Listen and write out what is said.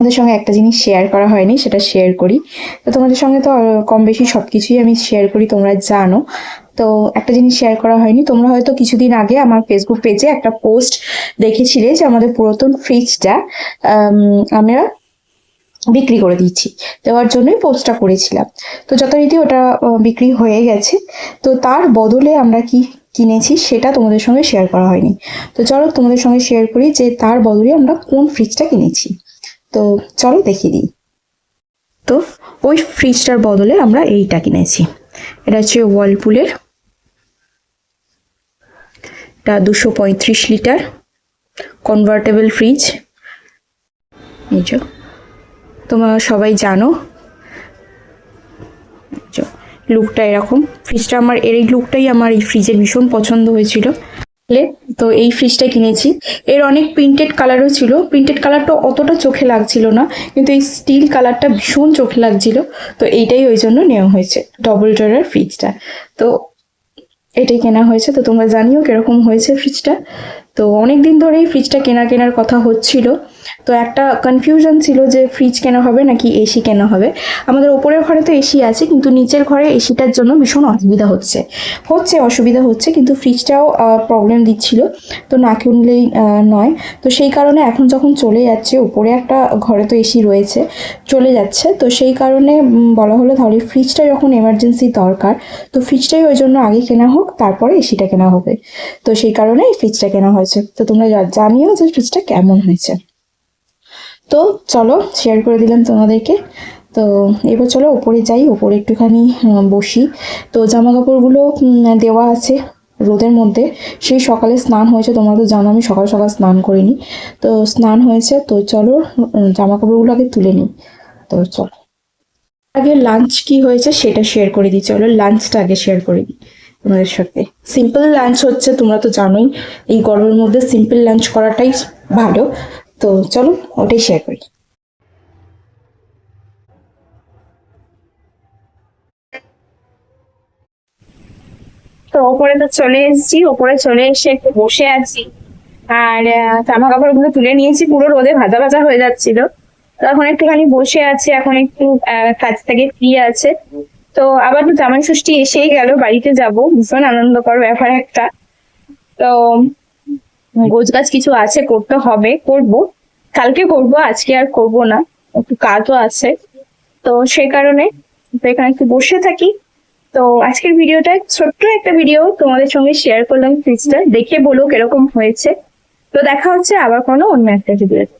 তোমাদের সঙ্গে একটা জিনিস শেয়ার করা হয়নি, সেটা শেয়ার করি। তো তোমাদের সঙ্গে তো কম বেশি সবকিছুই আমি শেয়ার করি, তোমরা জানো। তো একটা জিনিস শেয়ার করা হয়নি, তোমরা হয়তো কিছুদিন আগে আমার ফেসবুক পেজে একটা পোস্ট দেখেছিলে যে আমাদের পুরাতন ফ্রিজটা আমরা বিক্রি করে দিচ্ছি, দেওয়ার জন্যই পোস্টটা করেছিলাম। তো যথারীতি ওটা বিক্রি হয়ে গেছে। তো তার বদলে আমরা কি কিনেছি সেটা তোমাদের সঙ্গে শেয়ার করা হয়নি। তো চলো তোমাদের সঙ্গে শেয়ার করি যে তার বদলে আমরা কোন ফ্রিজটা কিনেছি। তো চলো দেখিয়ে দিই। তো ওই ফ্রিজটার বদলে আমরা এইটা কিনেছি। এটা হচ্ছে ওয়ার্লপুলের, এটা 235 লিটার কনভার্টেবল ফ্রিজ। এই যে তোমরা সবাই জানো লুকটা এরকম। ফ্রিজটা আমার এই লুকটাই আমার এই ফ্রিজের ভীষণ পছন্দ হয়েছিল। তো এই ফ্রিজটা কিনেছি। এর অনেক প্রিন্টেড কালারও ছিল, প্রিন্টেড কালারটা অতটা চোখে লাগছিল না, কিন্তু এই স্টিল কালারটা ভীষণ চোখে লাগছিল। তো এইটাই ওই জন্য নেওয়া হয়েছে, ডবল ডোরের ফ্রিজটা। তো এটাই কেনা হয়েছে। তো তোমরা জানিও কিরকম হয়েছে ফ্রিজটা। তো অনেক দিন ধরেই ফ্রিজটা কেনার কথা হচ্ছিল। তো একটা কনফিউশন ছিল যে ফ্রিজ কেনা হবে নাকি এসি কেনা হবে। আমাদের ওপরের ঘরে তো এসি আছে, কিন্তু নিচের ঘরে এসিটার জন্য ভীষণ অসুবিধা হচ্ছে, কিন্তু ফ্রিজটাও প্রবলেম দিচ্ছিল। তো না কিনলেই নয়। তো সেই কারণে এখন যখন চলে যাচ্ছে, উপরে একটা ঘরে তো এসি রয়েছে, চলে যাচ্ছে, তো সেই কারণে বলা হলো তাহলে ফ্রিজটা যখন এমার্জেন্সি দরকার, তো ফ্রিজটাই ওই জন্য আগে কেনা হোক, তারপরে এসিটা কেনা হবে। তো সেই কারণে ফ্রিজটা কেনা হয়েছে। তো তোমরা জানিও যে ফ্রিজটা কেমন হয়েছে। তো চলো শেয়ার করে দিলাম তোমাদেরকে। তো এবার চলো ওপরে যাই, ওপরে একটুখানি বসি। তো জামা কাপড়গুলো দেওয়া আছে রোদের মধ্যে। সেই সকালে স্নান হয়েছে, তোমরা তো জানো আমি সকাল সকাল স্নান করিনি। তো স্নান হয়েছে, তো চলো জামা কাপড়গুলো আগে তুলে নিই। তো চলো আগে লাঞ্চ কি হয়েছে সেটা শেয়ার করে দিই। চলো লাঞ্চটা আগে শেয়ার করে দিই তোমাদের সাথে। সিম্পল লাঞ্চ হচ্ছে, তোমরা তো জানোই এই গরমের মধ্যে সিম্পল লাঞ্চ করাটাই ভালো। তো চলো ওটাই শেয়ার করি। তো ওপরে তো চলে এসেছি, ওপরে চলে এসে একটু বসে আছি। আর জামা কাপড় গুলো তুলে নিয়েছি, পুরো রোদে ভাজা ভাজা হয়ে যাচ্ছিল। তো এখন একটুখানি বসে আছি, এখন একটু কাজ থেকে ফ্রি আছে। তো আবার তো জামাই ষষ্ঠী এসেই গেল, বাড়িতে যাব, ভীষণ আনন্দকর ব্যাপার একটা। তো গোছগাছ কিছু আছে, করতে হবে, করব, কালকে করব, আজকে আর করব না, একটু কাজও আছে। তো সেই কারণে তো এখানে একটু বসে থাকি। তো আজকের ভিডিওটা ছোট্ট একটা ভিডিও তোমাদের সঙ্গে শেয়ার করলাম, ফ্রিজটা দেখে বলো কিরকম হয়েছে। তো দেখা হচ্ছে আবার কোনো অন্য একটা ভিডিও।